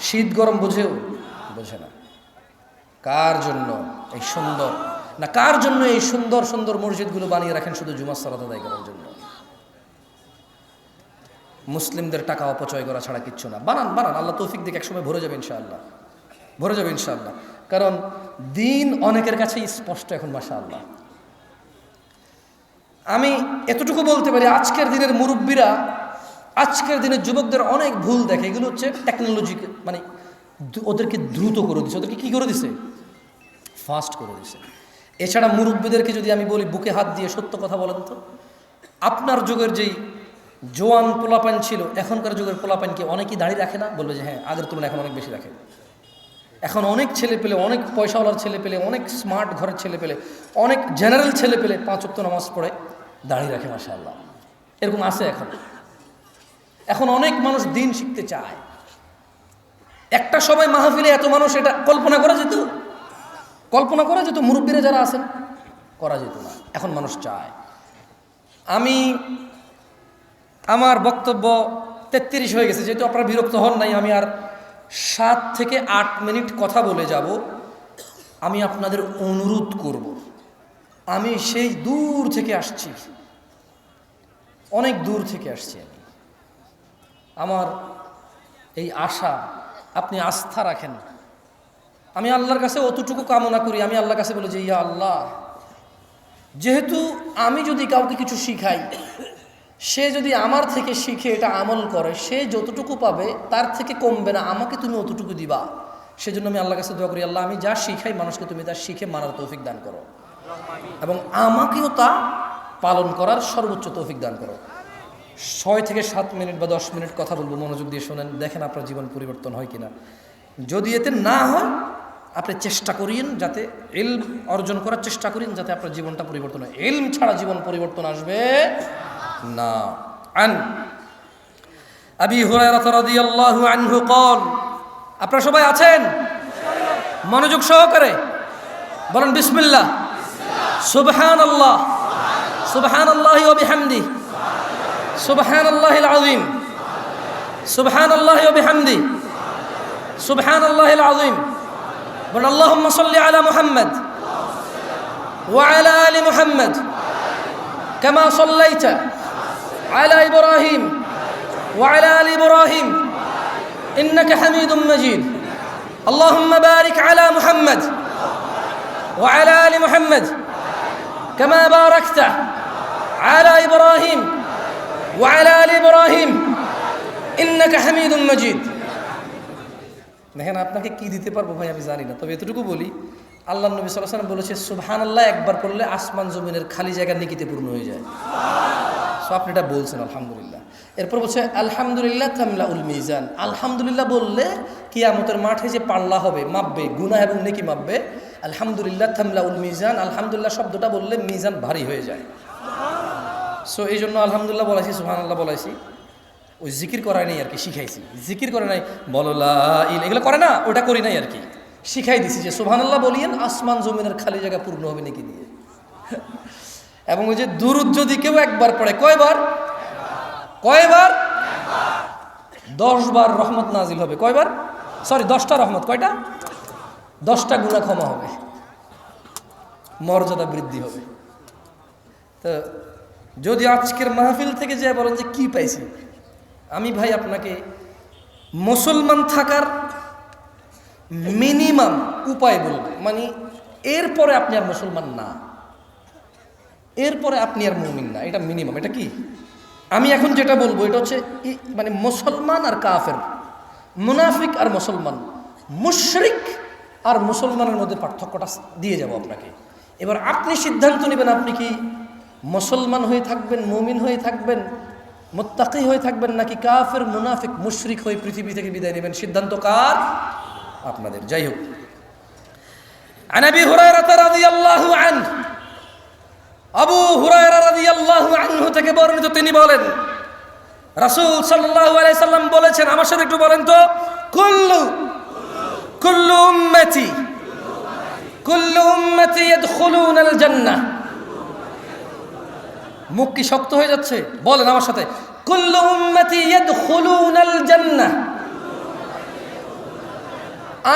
শীত গরম বোঝে না। কার জন্য এই সুন্দর, না কার জন্য এই সুন্দর সুন্দর মসজিদগুলো বানিয়ে রাখেন? শুধু জুমার সালাত আদায় করার জন্য। মুসলিমদের টাকা অপচয় করা ছাড়া কিচ্ছু না। বানান, আল্লাহ তৌফিক দিকে একসময় ভরে যাবে ইনশাআল্লাহ। কারণ দিন অনেকের কাছেই স্পষ্ট এখন, মাশাআল্লাহ। আমি এতটুকু বলতে পারি, আজকের দিনের মুরব্বীরা, আজকের দিনের যুবকদের অনেক ভুল দেখে। এগুলো হচ্ছে টেকনোলজি, মানে ওদেরকে দ্রুত করে দিছে, ওদেরকে কি করে দিছে? ফাস্ট করে দিছে। এছাড়া মুরব্বীদেরকে যদি আমি বলি বুকে হাত দিয়ে সত্য কথা বলেন তো, আপনার যুগের যেই জোয়ান পোলাপান ছিল, এখনকার যুগের পোলাপানকে অনেকেই দাড়ি রাখে না? বলবে যে হ্যাঁ, আগের তুলনায় এখন অনেক বেশি রাখে। এখন অনেক ছেলে পেলে, অনেক পয়সাওয়ালার ছেলে পেলে, অনেক স্মার্ট ঘরের ছেলে পেলে, অনেক জেনারেল ছেলে পেলে 5 ওয়াক্ত নামাজ পড়ে দাড়ি রাখে, মাশাআল্লাহ। এরকম আছে এখন অনেক মানুষ দিন শিখতে চায়। একটা সময় মাহফিলে এত মানুষ, এটা কল্পনা করা যেত মুরব্বীরা যারা আছেন, করা যেত না। এখন মানুষ চায়। আমি আমার বক্তব্য 33 হয়ে গেছে, যেহেতু আপনারা বিরক্ত হন নাই, আমি আর 7 থেকে 8 মিনিট কথা বলে যাব। আমি আপনাদের অনুরোধ করব, আমি সেই দূর থেকে আসছি, অনেক দূর থেকে আসছি আমি। আমার এই আশা, আপনি আস্থা রাখেন। আমি আল্লাহর কাছে অতটুকু কামনা করি, আমি আল্লাহর কাছে বলি যে ইয়া আল্লাহ, যেহেতু আমি যদি কাউকে কিছু শিখাই, সে যদি আমার থেকে শিখে এটা আমল করে, সে যতটুকু পাবে তার থেকে কমবে না, আমাকে তুমি অতটুকু দিবা। সেজন্য আমি আল্লাহর কাছে দোয়া করি, আল্লাহ, আমি যা শিখাই মানুষকে তুমি তা শিখে মানার তৌফিক দান করো, এবং আমাকেও তা পালন করার সর্বোচ্চ তৌফিক দান করো। 6 থেকে 7 মিনিট বা 10 মিনিট কথা বলবো, মনোযোগ দিয়ে শোনেন, দেখেন আপনার জীবন পরিবর্তন হয় কিনা। যদি এতে না হয়, আপনি চেষ্টা করিয়েন, যাতে ইলম অর্জন করার চেষ্টা করেন, যাতে আপনার জীবনটা পরিবর্তন হয়। ইলম ছাড়া জীবন পরিবর্তন আসবে না। আন আবি হুরায়রা রাদিয়াল্লাহু আনহু قال, আপনারা সবাই আছেন? মনোযোগ সহকারে বলেন বিসমিল্লাহ। সুবহানাল্লাহ, সুবহানাল্লাহি ওয়া বিহামদিহি, সুবহানাল্লাহিল আযীম, সুবহানাল্লাহি ওয়া বিহামদিহি, সুবহানাল্লাহিল আযীম। বলেন আল্লাহুম্মা সাল্লি আলা মুহাম্মদ ওয়া আলা আলি মুহাম্মদ কামা সাল্লাইতা আলা ইব্রাহিম ওয়া আলা আলি ইব্রাহিম ইন্নাকা হামিদুম মাজিদ। আল্লাহুম্মা বারিক আলা মুহাম্মদ ওয়া আলা আলি মুহাম্মদ কামা বারাকতা আলা ইব্রাহিম ওয়া আলা আলি ইব্রাহিম ইন্নাকা হামিদুম মাজিদ। দেখেন, আপনাকে কি দিতে পারবো ভাই আমি জানি না, তবে এতটুকু বলি, আল্লাহ নবী সাল্লাল্লাহু আলাইহি ওয়াসাল্লাম বলেছে সুবহানাল্লাহ একবার পড়লে আসমান জমিনের খালি জায়গা নেকিতে পূর্ণ হয়ে যায়। সো আপনি এটা বলছেন, আলহামদুলিল্লাহ। এরপর বলছে আলহামদুলিল্লাহ তামলাউল মিজান, আলহামদুলিল্লাহ বললে কিয়ামতের মাঠে যে পাল্লা হবে, মাপবে, গুনাহ এবং নেকি মাপবে। আলহামদুলিল্লাহ তামলাউল মিজান, আলহামদুলিল্লাহ শব্দটা বললে মিজান ভারী হয়ে যায়। সো এই জন্য আলহামদুলিল্লাহ বলাইছি, সুবহানাল্লাহ বলাইছি। ওই জিকির করাই নাই আর কি, শিখাইছি। জিকির করে নাই, বলো লা ইলাহা, এগুলো করে না, ওটা করি নাই আর কি, শিখাই দিছি যে সুবহানাল্লাহ বলিয়েন, আসমান জমিনের খালি জায়গা পূর্ণ হবে নাকি দিয়ে। এবং ওই যে দুরূদ যদি কেউ একবার পড়ে, কয়বার? 10 বার রহমত নাজিল হবে। কয়বার? সরি, 10টা রহমত। কয়টা? 10টা গুনাহ ক্ষমা হবে, মর্যাদা বৃদ্ধি হবে। তো যদি আজকের মাহফিল থেকে যে বলেন যে কি পাইছি, আমি ভাই আপনাকে মুসলমান থাকার মিনিমাম উপায় বলবো, মানে এরপরে আপনি আর মুসলমান না, এরপরে আপনি আর মুমিন না, এটা মিনিমাম। এটা কি আমি এখন যেটা বলবো, এটা হচ্ছে মানে মুসলমান আর কাফের, মুনাফিক আর মুসলমান, মুশরিক আর মুসলমানের মধ্যে পার্থক্যটা দিয়ে যাব আপনাকে। এবার আপনি সিদ্ধান্ত নেবেন, আপনি কি মুসলমান হয়ে থাকবেন, মুমিন হয়ে থাকবেন, মুত্তাকি হয়ে থাকবেন, নাকি কাফের, মুনাফিক, মুশরিক হয়ে পৃথিবী থেকে বিদায় নেবেন। সিদ্ধান্ত কার? আপনাদের। যাই হোক, আন আবি হুরায়রা রাদিয়াল্লাহু আনহু, আবু হুরায়রা রাদিয়াল্লাহু আনহু থেকে বর্ণিত, তিনি বলেন রাসূল সাল্লাল্লাহু আলাইহি সাল্লাম বলেছেন, আমার সাথে একটু বলেন তো, কুল্লু উম্মতি ইয়াদখুলুনাল জান্নাহ। মুখ কি শক্ত হয়ে যাচ্ছে? বলেন আমার সাথে, কুল্লু উম্মতি ইয়াদখুলুনাল জান্নাহ।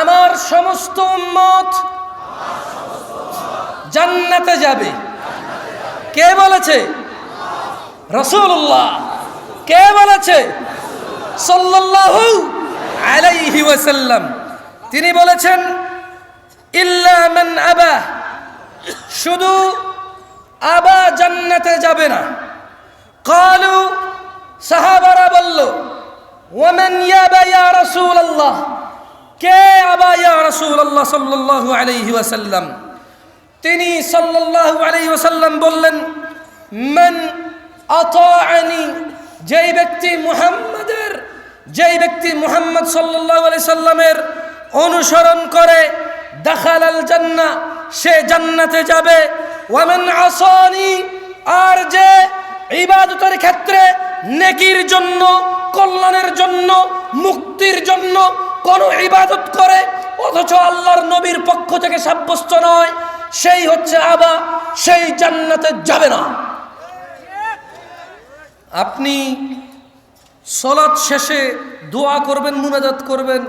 আমার সমস্ত উম্মত জান্নাতে যাবে। কে বলেছে? রাসূলুল্লাহ। কে বলেছে? সাল্লাল্লাহু আলাইহি ওয়াসাল্লাম। তিনি বলেছেন ইল্লা মান আবা, শুধু আবা জান্নাতে যাবে না। ক্বালু, সাহাবারা বলল, ওয়ামান ইয়াবা ইয়া রাসূলুল্লাহ, কে আবা ইয়া রাসূলুল্লাহ সাল্লাল্লাহু আলাইহি ওয়াসাল্লাম। তিনি সাল্লাল্লাহু আলাইহি ওয়াসাল্লাম বললেন, মান আতাআনি, যেই ব্যক্তি মুহাম্মদ সাল্লাল্লাহু আলাইহি সাল্লামের অনুসরণ করে, দাখালাল জান্নাহ, সে জান্নাতে যাবে। ওয়া মান আসানি, আর যে ইবাদতের ক্ষেত্রে নেকির জন্য, কল্যাণের জন্য, মুক্তির জন্য কোন ইবাদত করে অথচ আল্লাহর নবীর পক্ষ থেকে সাব্যস্ত নয়, সেই হচ্ছে আবা, সেই জান্নাতে যাবে না। আপনি সালাত শেষে দোয়া করবেন, মুনাজাত করবেন,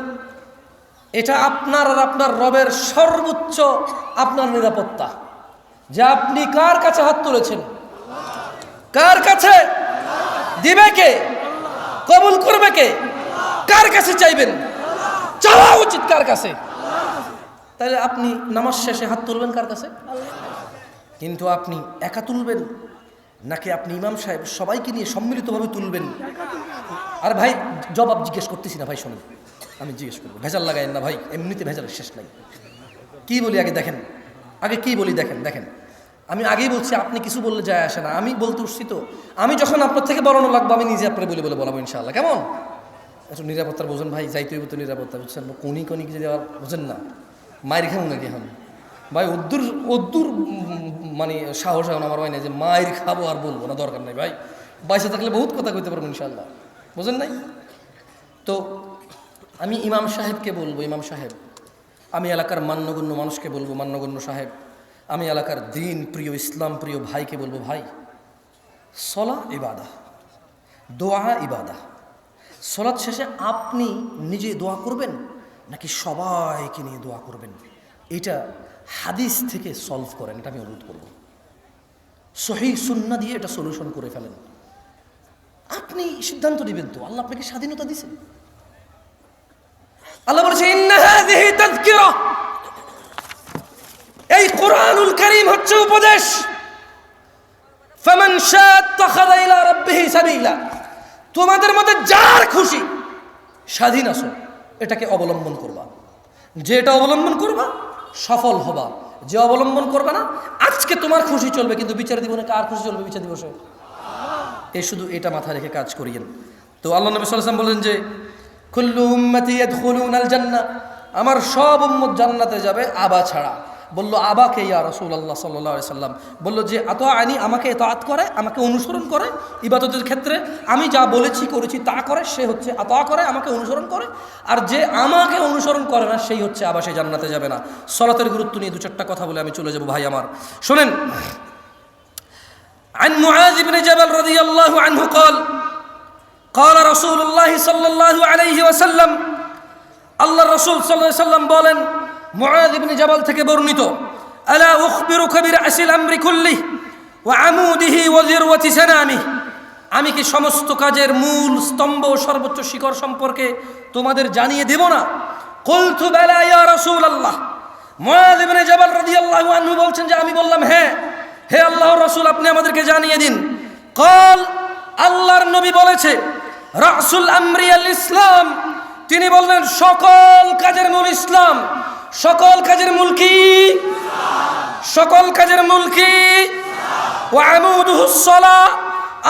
এটা আপনার আর আপনার রবের সর্বোচ্চ আপনার নিরাপত্তা, যে আপনি কার কাছে হাত তুলেছেন, কার কাছে দিবে কে, কবুল করবে কে, কার কাছে চাইবেন, চাওয়া উচিত কার কাছে। তাহলে আপনি নামাজ শেষে হাত তুলবেন কার কাছে? কিন্তু আপনি একা তুলবেন নাকি আপনি ইমাম সাহেব সবাইকে নিয়ে সম্মিলিতভাবে তুলবেন? আর ভাই জবাব জিজ্ঞেস করতেছি না ভাই, শোনেন, আমি জিজ্ঞেস করবো, ভেজাল লাগায়েন না ভাই, এমনিতে ভেজালের শেষ নাই। কি বলি আগে দেখেন, আগে কি বলি দেখেন। আমি আগেই বলছি, আপনি কিছু বললে যায় আসে না, আমি বলতে উঠছি তো, আমি যখন আপনার থেকে বলানো লাগবো আমি নিজে আপনার বলে বলাবো ইনশাআল্লাহ, কেমন? আচ্ছা, নিরাপত্তার বোঝেন ভাই, যাইতে হইব তো নিরাপত্তা, বুঝছেন? কোনি কি দেওয়ার বোঝেন না, মায়ের খাবো নাকি এখন ভাই? অদ্দুর মানে সাহস এখন আমার হয় না যে মায়ের খাবো আর বলবো না, দরকার নাই ভাই, বাইসে থাকলে বহুত কথা কইতে পারবো ইনশাআল্লাহ, বোঝেন নাই? তো আমি ইমাম সাহেবকে বলবো, ইমাম সাহেব, আমি এলাকার মান্যগণ্য মানুষকে বলবো, মান্যগণ্য সাহেব, আমি এলাকার দিন প্রিয়, ইসলাম প্রিয় ভাইকে বলবো, ভাই সলা ইবাদা, দোয়া ইবাদা। সলাৎ শেষে আপনি নিজে দোয়া করবেন নাকি সবাইকে নিয়ে দোয়া করবেন, এটা হাদিস থেকে সলভ করেন, এটা আমি অনুরোধ করব। সহিহ সুন্নাহ দিয়ে এটা সলিউশন করে ফেলেন। আপনি সিদ্ধান্ত নেবেন তো, আল্লাহ আপনাকে স্বাধীনতা দিয়েছেন। আল্লাহ বলেছে, ইন্না হাযিহি তাযকিরা, এই কোরআনুল কারীম হচ্ছে উপদেশ। ফামান শাআ ইত্তাখাযা ইলা রাব্বিহি সাবিলা, তোমাদের মধ্যে যার খুশি স্বাধীন আছো, এটাকে অবলম্বন করবা, যে এটা অবলম্বন করবা সফল হবা, যে অবলম্বন করবে না, আজকে তোমার খুশি চলবে কিন্তু বিচার দিবসে কার খুশি চলবে? বিচার দিবসে। এই শুধু এটা মাথায় রেখে কাজ করিয়েন। তো আল্লাহ নবী সাল্লাল্লাহু আলাইহি ওয়াসাল্লাম বলেন যে কুল্লু উম্মতি ইয়াদখুলুনাল জান্নাহ, আমার সব উম্মত জান্নাতে যাবে আবা ছাড়া। বলল, আবাকে ইয়া রাসূলুল্লাহ সাল্লাল্লাহু আলাইহি ওয়াসাল্লাম? বলল যে আতাআনি, আমাকে ইতাআত করে, আমাকে অনুসরণ করে ইবাদতের ক্ষেত্রে, আমি যা বলেছি করেছি তা করে, সে হচ্ছে আতা করে, আমাকে অনুসরণ করে। আর যে আমাকে অনুসরণ করে না সেই হচ্ছে আবা, সে জান্নাতে যাবে না। সালাতের গুরুত্ব নিয়ে দু চারটা কথা বলে আমি চলে যাব ভাই আমার, শুনেন। عن معاذ بن جبل رضي الله عنه قال رسول الله صلى الله عليه وسلم, আল্লাহ রাসূল সাল্লাল্লাহু আলাইহি ওয়াসাল্লাম বলেন, মুআয ইবনে জাবাল থেকে বর্ণিত, আলা উখবিরুকা বিরাসিল আমরি কুল্লিহি ওয়া আমুদিহি ওয়া যিরওয়াতি সানামিহি, আমি কি সমস্ত কাজের মূল স্তম্ভ ও সর্বোচ্চ শিখর সম্পর্কে তোমাদের জানিয়ে দেব না? কুলতু বালা ইয়া রাসূলুল্লাহ, মুআয ইবনে জাবাল রাদিয়াল্লাহু আনহু বলছেন যে আমি বললাম, হ্যাঁ হে আল্লাহর রাসূল, আপনি আমাদেরকে জানিয়ে দিন। কল, আল্লাহর নবী বলেছে, রাসুল আমরি আল ইসলাম, তিনি বললেন সকল কাজের মূল ইসলাম। সকল কাজের মূল কি? সকল কাজের মূল কি? ওয়া আমুদুহুস সালাহ,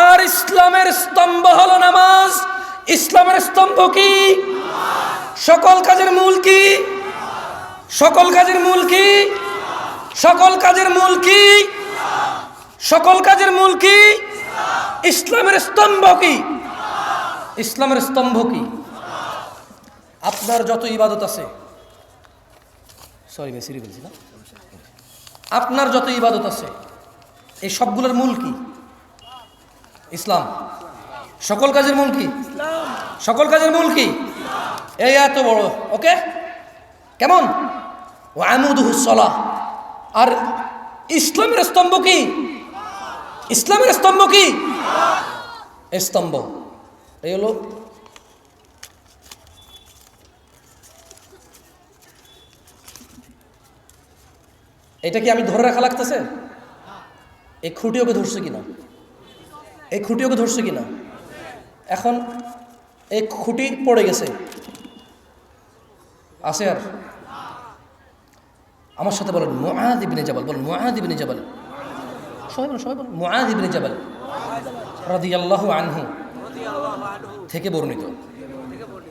আর ইসলামের স্তম্ভ হলো নামাজ। ইসলামের স্তম্ভ কি? সকল কাজের মূল কি? সকল কাজের মূল কি? সকল কাজের মূল কি? সকল কাজের মূল কি? ইসলামের স্তম্ভ কি? ইসলামের স্তম্ভ কি? আপনার যত ইবাদত আছে, সরি মেসিরি বলছি না, আপনার যত ইবাদত আছে এই সবগুলোর মূল কি? ইসলাম। সকল কাজের মূল কি? সকল কাজের মূল কি? এই এত বড়, ওকে কেমন? ও আমুদুহুস সালাহ, আর ইসলামের স্তম্ভ কি? ইসলামের স্তম্ভ কি? স্তম্ভ এই হলো। এটা কি আমি ধরে রাখা লাগতেছে? এই খুঁটি ওকে ধরছে কিনা? এই খুঁটি ওকে ধরছে কিনা? এখন এই খুঁটি পড়ে গেছে, আছে আর আমার সাথে বলেন মুআয ইবনে জাবাল, বলেন মুআয ইবনে জাবাল, সবাই বলেন মুআয ইবনে জাবাল রাদিয়াল্লাহু আনহু থেকে বর্ণিত।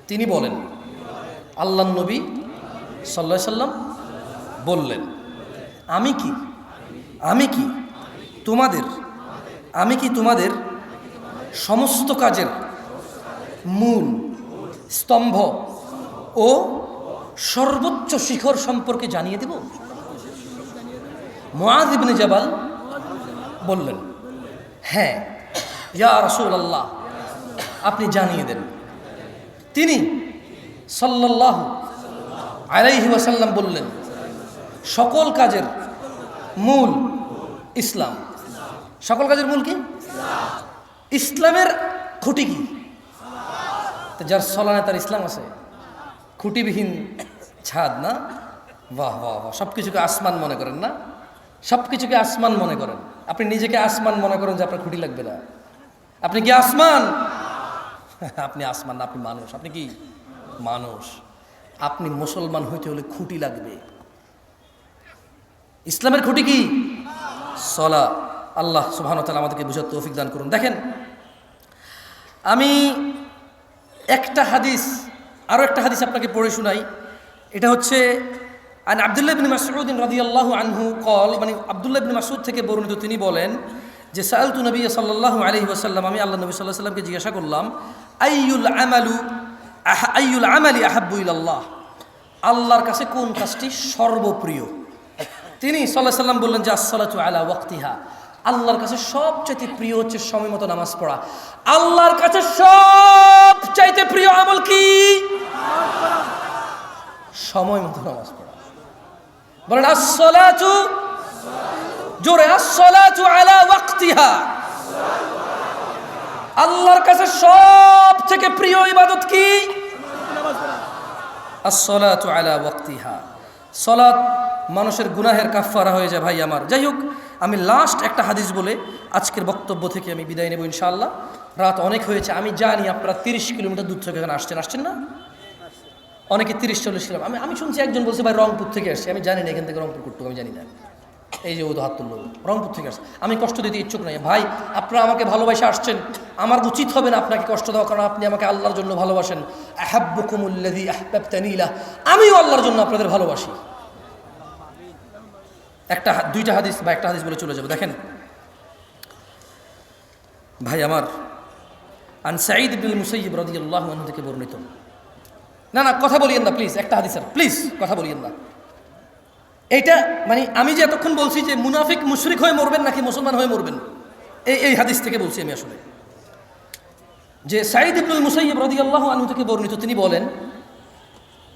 তিনি বলেন আল্লাহর নবী সাল্লাল্লাহু আলাইহি সাল্লাম বললেন, আমি কি তোমাদের সমস্ত কাজের মূল স্তম্ভ ও সর্বোচ্চ শিখর সম্পর্কে জানিয়ে দেব? মুআয ইবনে জাবাল বললেন, হ্যাঁ ইয়া রাসূলুল্লাহ, আপনি জানিয়ে দেন। তিনি সাল্লাল্লাহু আলাইহি ওয়াসাল্লাম বললেন, সকল কাজের মূল ইসলাম। সকল কাজের মূল কি? ইসলামের খুঁটি কি? যার সলানে তার ইসলাম আছে, খুঁটিবিহীন ছাদ না? বাহ বাহ বাহ, সব কিছুকে আসমান মনে করেন না? সব কিছুকে আসমান মনে করেন। আপনি নিজেকে আসমান মনে করেন যে আপনার খুঁটি লাগবে না। আপনি কি আসমান? আপনি আসমান না, আপনি মানুষ। আপনি কি মানুষ? আপনি মুসলমান হইতে হলে খুঁটি লাগবে। ইসলামের খুঁটি কি? সলা। আল্লাহ সুবহানাহু ওয়া তাআলা আমাদেরকে বুঝার তৌফিক দান করুন। দেখেন, আমি আরো একটা হাদিস আপনাকে পড়ে শোনাই। এটা হচ্ছে আন আব্দুল্লাহ ইবনে মাসউদ রাদিয়াল্লাহু আনহু কল, মানে আব্দুল্লাহ ইবনে মাসউদ থেকে বর্ণিত, তিনি বলেন যে সাআলতু নবী সাল্লাল্লাহু আলাইহি ওয়াসাল্লাম, আমি আল্লাহ নবী সাল্লাল্লাহু আলাইহি ওয়াসাল্লামকে জিজ্ঞাসা করলাম, আইয়ুল আমালি আহাব্বু ইলাল্লাহ, আল্লাহর কাছে কোন কাজটি সর্বপ্রিয়? তিনি সাল্লাল্লাহু আলাইহি ওয়াসাল্লাম বললেন যে আসসালাতু আলা ওয়াক্তিহা, আল্লাহর কাছে সবচাইতে প্রিয় হচ্ছে সময় মতো নামাজ পড়া। আল্লাহর কাছে সবচাইতে প্রিয় আমল কি? সময় মতো নামাজ পড়া। বলেন আসসালাতু, জোরে, আসসালাতু আলা ওয়াক্তিহা। আল্লাহর কাছে সব থেকে প্রিয় ইবাদত কি? আসসালাতু আলা ওয়াক্তিহা। সালাত মানুষের গুনাহের কাফফারা হয়ে যায় ভাই আমার। যাই হোক, আমি লাস্ট একটা হাদিস বলে আজকের বক্তব্য থেকে আমি বিদায় নেব ইনশাআল্লাহ। রাত অনেক হয়েছে, আমি জানি আপনারা 30 কিলোমিটার দূর থেকে এখানে আসছেন না? অনেকে 30-40 কিলোমিটার। আমি শুনছি একজন বলছে ভাই রংপুর থেকে আসছে। আমি জানি না এখান থেকে রংপুর করতে, আমি জানি না। এই যে ও তো হাত তুললো, রংপুর থেকে আসছে। আমি কষ্ট দিতে ইচ্ছুক নাই ভাই। আপনারা আমাকে ভালোবাসে আসছেন, আমার উচিত হবে না আপনাকে কষ্ট দেওয়া, কারণ আপনি আমাকে আল্লাহর জন্য ভালোবাসেন। আহাব্বুকুমুল্লাযী আহবাবতানি লাহ, আমিও আল্লাহর জন্য আপনাদের ভালোবাসি। দুইটা হাদিস বা একটা হাদিস বলে চলে যাব। দেখেন ভাই আমার, আন সাঈদ ইবনুল মুসাইয়িব রাদিয়াল্লাহু আনহু থেকে বর্ণিত। না কথা বলিয়েন না প্লিজ, একটা হাদিস স্যার, প্লিজ কথা বলিয়েন না। এইটা মানে আমি যে এতক্ষণ বলছি যে মুনাফিক মুশরিক হয়ে মরবেন নাকি মুসলমান হয়ে মরবেন, এই হাদিস থেকে বলছি আমি আসলে। যে সাঈদ ইবনুল মুসাইয়িব রাদিয়াল্লাহু আনহু থেকে বর্ণিত, তিনি বলেন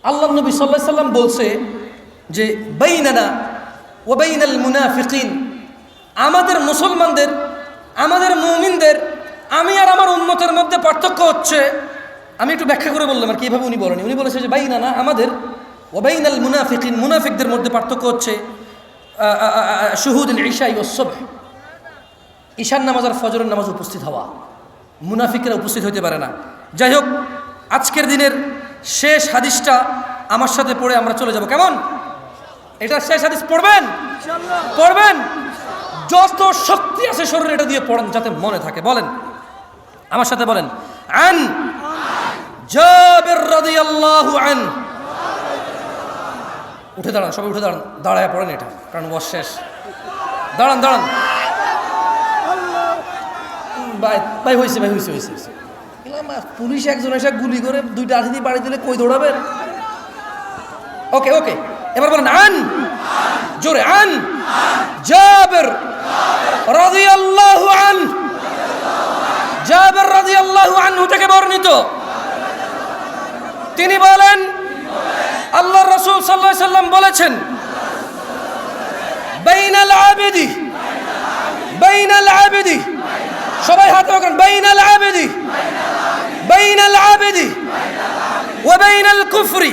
আল্লাহর নবী সাল্লাল্লাহু আলাইহি সাল্লাম বলছে যে বাইনানা ওয়া বাইনাল মুনাফিকিন, আমাদের মুসলমানদের, আমাদের মুমিনদের, আমি আর আমার উম্মতের মধ্যে পার্থক্য হচ্ছে, আমি একটু ব্যাখ্যা করে বললাম আর কি, এভাবে উনি বলেনি। উনি বলেছে যে বাইনানা, আমাদের, ওয়া বাইনাল মুনাফিকিন, মুনাফিকদের মধ্যে পার্থক্য হচ্ছে শুহুদুল ইশা ওয়াস সুবহ, ঈশার নামাজ আর ফজরের নামাজ উপস্থিত হওয়া। মুনাফিকরা উপস্থিত হতে পারে না। যাই হোক, আজকের দিনের শেষ হাদিসটা আমার সাথে পড়ে আমরা চলে যাব, কেমন? এটা শেষ হাদিস, পড়বেন যত শক্তি আছে শরীরে এটা দিয়ে পড়েন যাতে মনে থাকে। বলেন আমার সাথে, বলেন আন জাবির রাদিয়াল্লাহু আন। উঠে দাঁড়ান, সবাই উঠে দাঁড়ান, দাঁড়ায় পড়েন এটা, কারণ ওয়াজ শেষ। দাঁড়ান ভাই হয়েছে। পুলিশ একজন এসে গুলি করে 2টা লাঠি দিয়ে বাড়ি দিলে কই দৌড়াবেন? ওকে, এবার বলেন আন, জোরে, আন জাবির রাদিয়াল্লাহু আন। জাবির রাদিয়াল্লাহু আনহু থেকে বর্ণিত, তিনি বলেন আল্লাহর রাসূল সাল্লাল্লাহু আলাইহি সাল্লাম বলেছেন বাইনাল আবিদি, সবাই হাত রাখেন, বাইনাল আবিদি ওয়া বাইনাল কুফরি,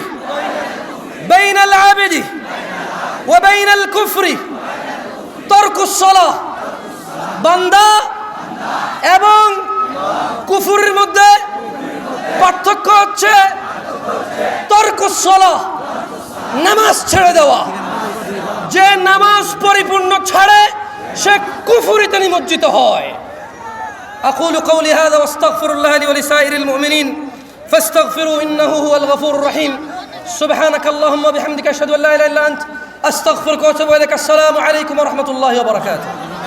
বাইনাল আবিদি ওয়া বাইনাল কুফরি তারকুস সালাহ, বান্দা এবং কুফরের মধ্যে পার্থক্য হচ্ছে তারকুস সালাহ, নামাজ ছেড়ে দেওয়া। যে নামাজ পরিপূর্ণ ছাড়ে সে কুফরিতে নিমজ্জিত হয়। আকুলু কওলি হাযা ওয়াস্তাগফিরুল্লাহ লি ওয়া লিসাইরিল মুমিনিন ফাস্তাগফিরু ইন্নাহু হুয়াল গফুরুর রহিম। সুবহানাকাল্লাহুম্মা বিহামদিকা আশহাদু আল্লা ইলাহা ইল্লা আনতা আস্তাগফিরুকা ওয়া আতুবু ইলাইক। আসসালামু আলাইকুম ওয়া রাহমাতুল্লাহি ওয়া বারাকাতুহু।